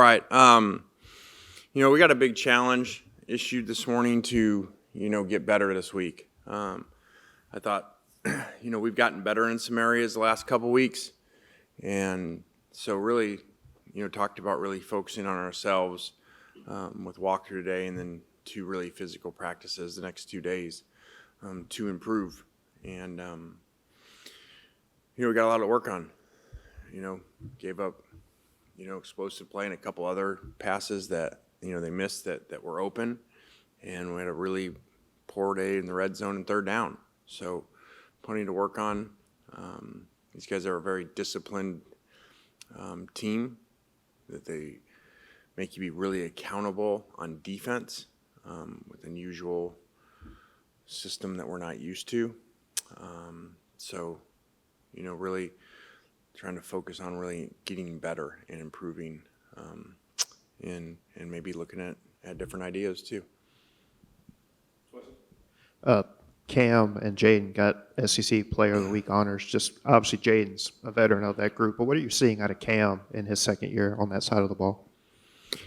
right. We got a big challenge issued this morning to, get better this week. I thought, we've gotten better in some areas the last couple weeks. And so really, talked about really focusing on ourselves with walkthrough today and then 2 really physical practices the next 2 days to improve. And, we got a lot to work on. Gave up, explosive play and a couple other passes that, they missed that were open. And we had a really poor day in the red zone and third down. So plenty to work on. These guys are a very disciplined team that they make you be really accountable on defense with an unusual system that we're not used to. Really trying to focus on really getting better and improving and maybe looking at different ideas too. Cam and Jaden got SEC Player of the Week honors. Just obviously Jaden's a veteran of that group, but what are you seeing out of Cam in his second year on that side of the ball?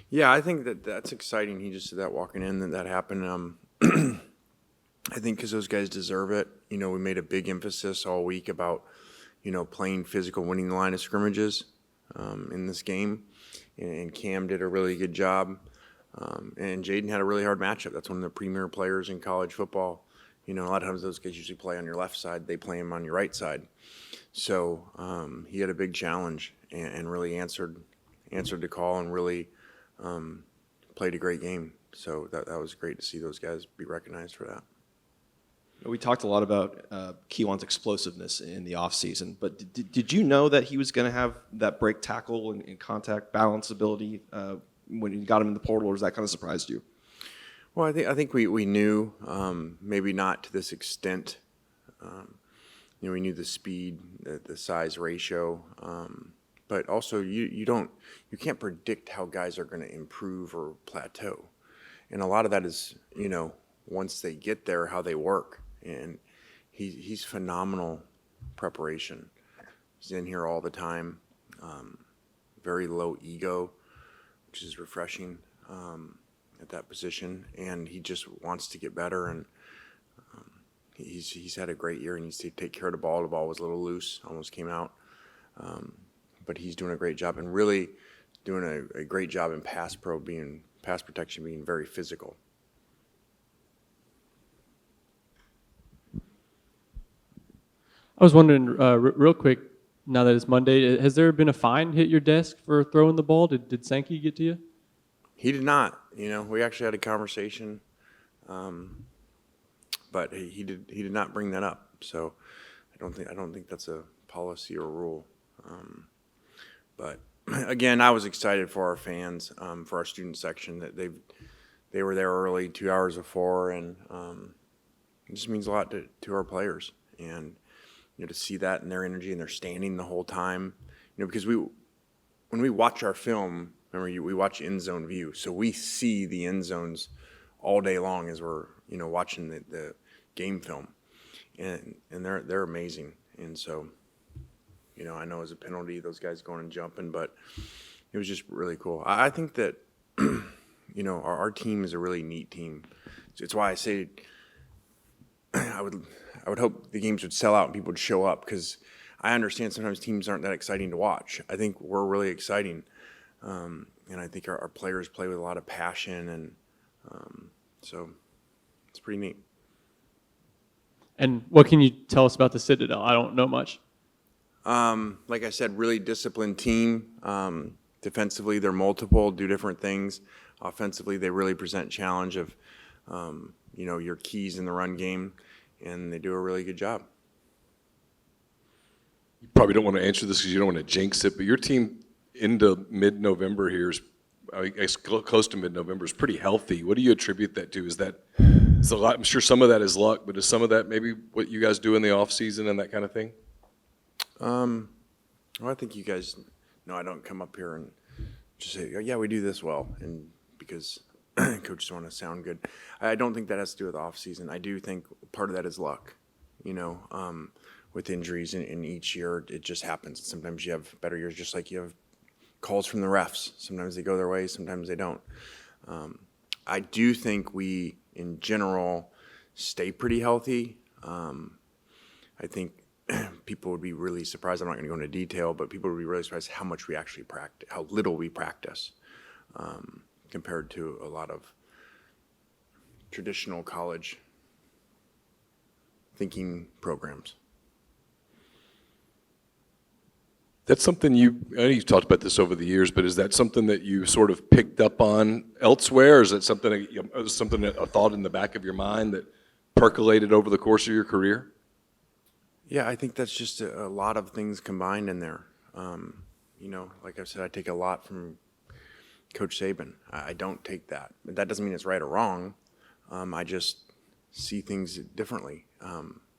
Yeah, I think that's exciting. He just did that walking in, that happened. I think because those guys deserve it. We made a big emphasis all week about, playing physical, winning the line of scrimmages in this game. And Cam did a really good job. And Jaden had a really hard matchup. That's one of the premier players in college football. A lot of times those guys usually play on your left side. They play him on your right side. So he had a big challenge and really answered the call and really played a great game. So that was great to see those guys be recognized for that. We talked a lot about Keewan's explosiveness in the offseason, but did you know that he was going to have that break tackle and contact balance ability when you got him in the portal, or was that kind of surprised you? Well, I think we knew, maybe not to this extent. We knew the speed, the size ratio, but also you can't predict how guys are going to improve or plateau, and a lot of that is once they get there, how they work. And he's phenomenal preparation. He's in here all the time. Very low ego, which is refreshing at that position. And he just wants to get better. And he's had a great year. And he needs to take care of the ball. The ball was a little loose, almost came out. But he's doing a great job and really doing a great job in pass protection, being very physical. I was wondering, real quick, now that it's Monday, has there been a fine hit your desk for throwing the ball? Did Sankey get to you? He did not. We actually had a conversation, but he did not bring that up. So I don't think that's a policy or rule. But again, I was excited for our fans, for our student section that they were there early, 2 hours before, and it just means a lot to our players. And to see that in their energy, and they're standing the whole time, because when we watch our film, remember we watch end zone view, so we see the end zones all day long as we're watching the game film, and they're amazing. And so I know as a penalty those guys going and jumping, but it was just really cool. I think that our team is a really neat team. It's why I say I would hope the games would sell out and people would show up, because I understand sometimes teams aren't that exciting to watch. I think we're really exciting, and I think our players play with a lot of passion, and so it's pretty neat. And what can you tell us about the Citadel? I don't know much. Like I said, really disciplined team. Defensively, they're multiple, do different things. Offensively, they really present challenge of your keys in the run game, and they do a really good job. You probably don't want to answer this because you don't want to jinx it, but your team into mid-November here is, I guess, close to mid-November is pretty healthy. What do you attribute that to? Is a lot? I'm sure some of that is luck, but is some of that maybe what you guys do in the off season and that kind of thing? Well, I think you guys know I don't come up here and just say, yeah, we do this well, and because coaches want to sound good. I don't think that has to do with off season. I do think part of that is luck, with injuries in each year. It just happens. Sometimes you have better years, just like you have calls from the refs. Sometimes they go their way, sometimes they don't. I do think we, in general, stay pretty healthy. I think people would be really surprised. I'm not going to go into detail, but people would be really surprised how much we actually practice, how little we practice, compared to a lot of traditional college thinking programs. That's something I know you've talked about this over the years, but is that something that you sort of picked up on elsewhere? Or is it something, a thought in the back of your mind that percolated over the course of your career? Yeah, I think that's just a lot of things combined in there. Like I said, I take a lot from Coach Saban. I don't take that. That doesn't mean it's right or wrong. I just see things differently.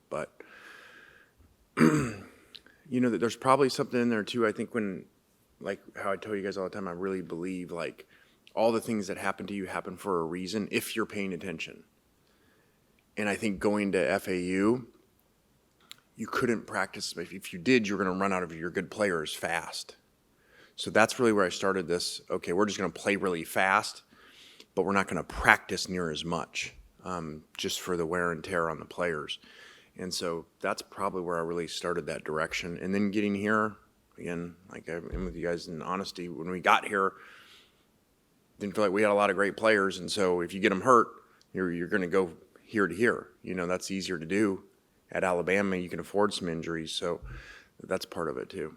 But there's probably something in there too. I think when, like how I tell you guys all the time, I really believe like all the things that happen to you happen for a reason if you're paying attention. And I think going to FAU, you couldn't practice. If you did, you were going to run out of your good players fast. So that's really where I started this. Okay, we're just going to play really fast, but we're not going to practice near as much, just for the wear and tear on the players. And so that's probably where I really started that direction. And then getting here, again, like I'm with you guys in honesty, when we got here, didn't feel like we had a lot of great players. And so if you get them hurt, you're going to go here to here. That's easier to do. At Alabama, you can afford some injuries. So that's part of it too.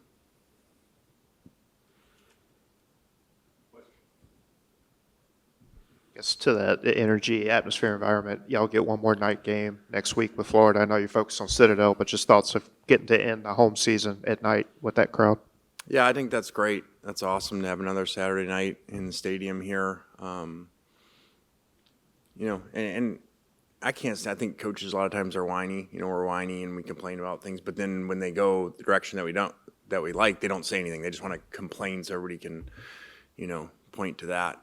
Guess to that energy, atmosphere, environment, y'all get one more night game next week with Florida. I know you're focused on Citadel, but just thoughts of getting to end the home season at night with that crowd. Yeah, I think that's great. That's awesome to have another Saturday night in the stadium here. And I can't say, I think coaches a lot of times are whiny. We're whiny and we complain about things, but then when they go the direction that we like, they don't say anything. They just want to complain so everybody can, point to that.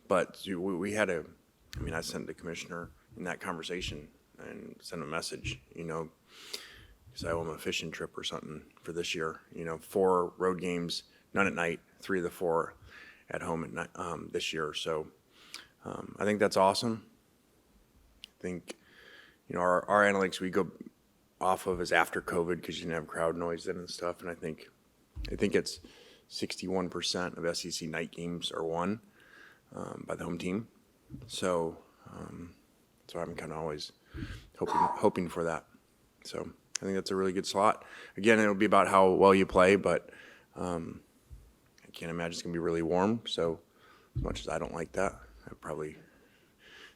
But we had I sent the commissioner in that conversation and sent a message, because I owe him a fishing trip or something for this year. 4 road games, none at night, 3 of the 4 at home at night this year. So I think that's awesome. I think, our analytics we go off of is after COVID because you didn't have crowd noise then and stuff. And I think it's 61% of SEC night games are won by the home team. So I'm kind of always hoping for that. So I think that's a really good slot. Again, it'll be about how well you play, but I can't imagine it's going to be really warm. So as much as I don't like that, it probably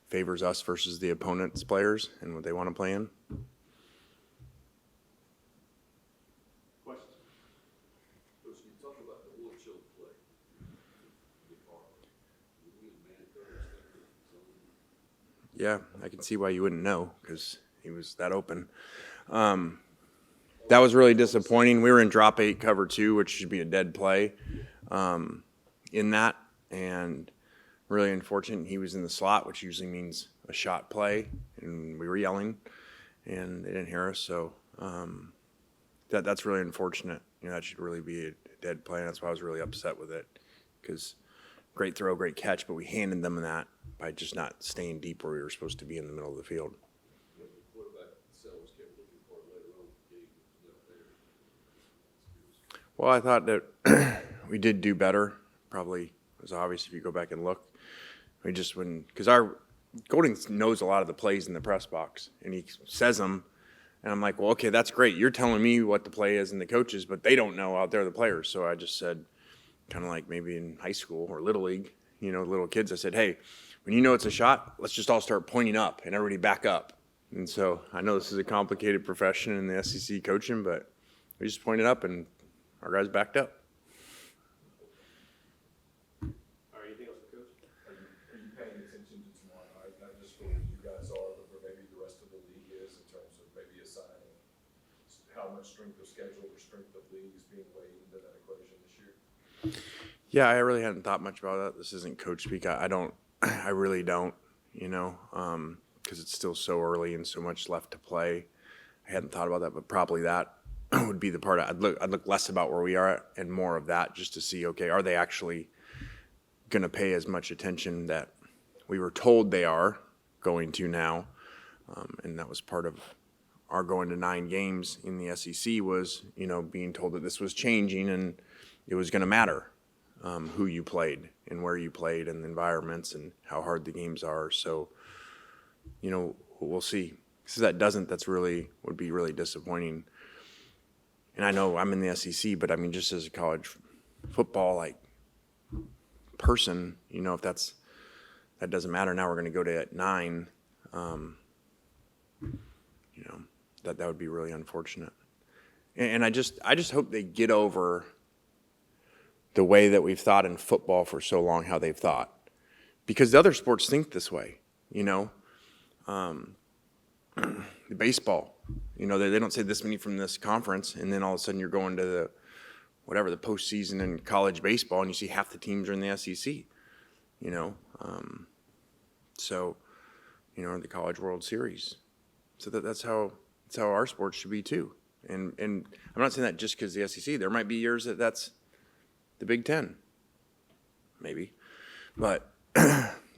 favors us versus the opponent's players and what they want to play in. Yeah, I can see why you wouldn't know because he was that open. That was really disappointing. We were in drop 8 cover 2, which should be a dead play in that, and really unfortunate. He was in the slot, which usually means a shot play, and we were yelling, and they didn't hear us. So that's really unfortunate. That should really be a dead play, and that's why I was really upset with it because great throw, great catch, but we handed them that by just not staying deep where we were supposed to be in the middle of the field. Well, I thought that we did do better. Probably it was obvious if you go back and look. We just because our Golding knows a lot of the plays in the press box, and he says them, and I'm like, well, okay, that's great. You're telling me what the play is and the coaches, but they don't know out there the players. So I just said, kind of like maybe in high school or little league, little kids. I said, hey, when you know it's a shot, let's just all start pointing up and everybody back up. And so I know this is a complicated profession in the SEC coaching, but we just pointed up and our guys backed up. Anything else for Coach? Are you paying attention to tomorrow night, not just for you guys are, but for maybe the rest of the league is in terms of maybe assigning how much strength of schedule or strength of league is being weighed into that equation this year? Yeah, I really hadn't thought much about that. This isn't coach speak. I really don't, because it's still so early and so much left to play. I hadn't thought about that, but probably that would be the part I'd look less about where we are at and more of that, just to see, okay, are they actually going to pay as much attention that we were told they are going to now? And that was part of our going to 9 games in the SEC was, being told that this was changing and it was going to matter who you played and where you played and the environments and how hard the games are. So, we'll see. Because if that doesn't, would be really disappointing. And I know I'm in the SEC, but I mean, just as a college football person, if that doesn't matter. Now we're going to go to 9. That would be really unfortunate. And I just hope they get over the way that we've thought in football for so long, how they've thought, because the other sports think this way. The baseball, they don't say this many from this conference, and then all of a sudden you're going to the postseason in college baseball, and you see half the teams are in the SEC. So, the College World Series. So that's how our sports should be too. And I'm not saying that just because the SEC. There might be years that's the Big Ten, maybe, but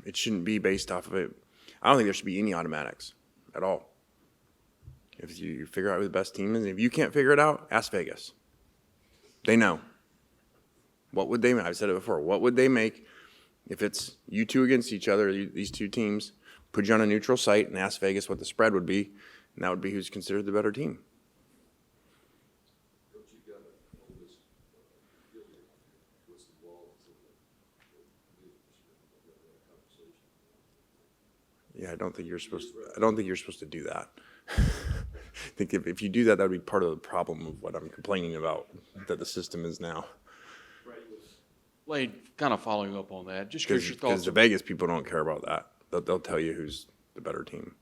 it shouldn't be based off of it. I don't think there should be any automatics at all. If you figure out who the best team is, and if you can't figure it out, ask Vegas. They know. What would they make? I've said it before. What would they make if it's you two against each other, these two teams, put you on a neutral site and ask Vegas what the spread would be, and that would be who's considered the better team. Yeah, I don't think you're supposed to do that. I think if you do that, that would be part of the problem of what I'm complaining about, that the system is now. Lane, kind of following up on that, just curious your Because thoughts. the Vegas people don't care about that. They'll tell you who's the better team.